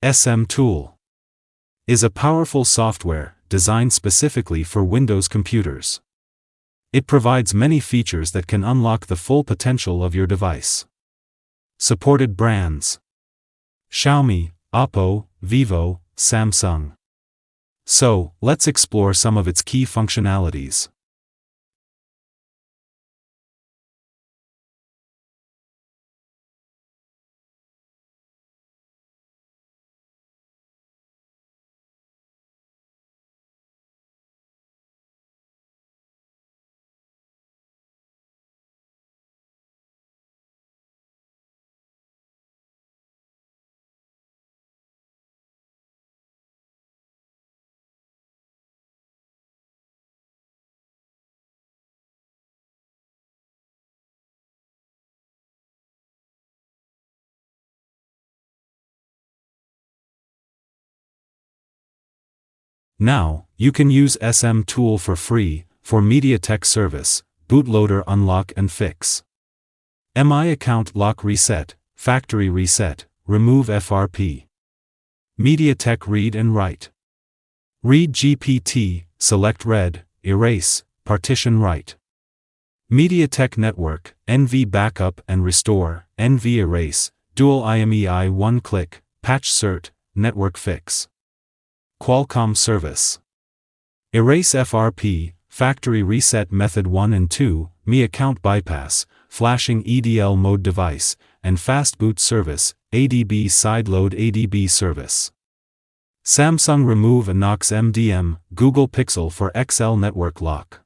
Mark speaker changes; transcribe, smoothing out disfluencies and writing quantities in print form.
Speaker 1: SM Tool is a powerful software designed specifically for Windows computers. It provides many features that can unlock the full potential of your device. Supported brands: Xiaomi, OPPO, VIVO, Samsung. So, let's explore some of its key functionalities. Now, you can use SM Tool for free for MediaTek service, Bootloader Unlock and Fix, MI account lock reset, factory reset, remove FRP, MediaTek read and write, read GPT, select read, erase, partition write, MediaTek network, NV backup and restore, NV erase, dual IMEI one-click, patch cert, network fix. Qualcomm service. Erase FRP, factory reset method 1 and 2, MI account bypass, flashing EDL mode device, and Fastboot service, ADB Sideload ADB Service. Samsung remove a Knox MDM, Google Pixel for XL network lock.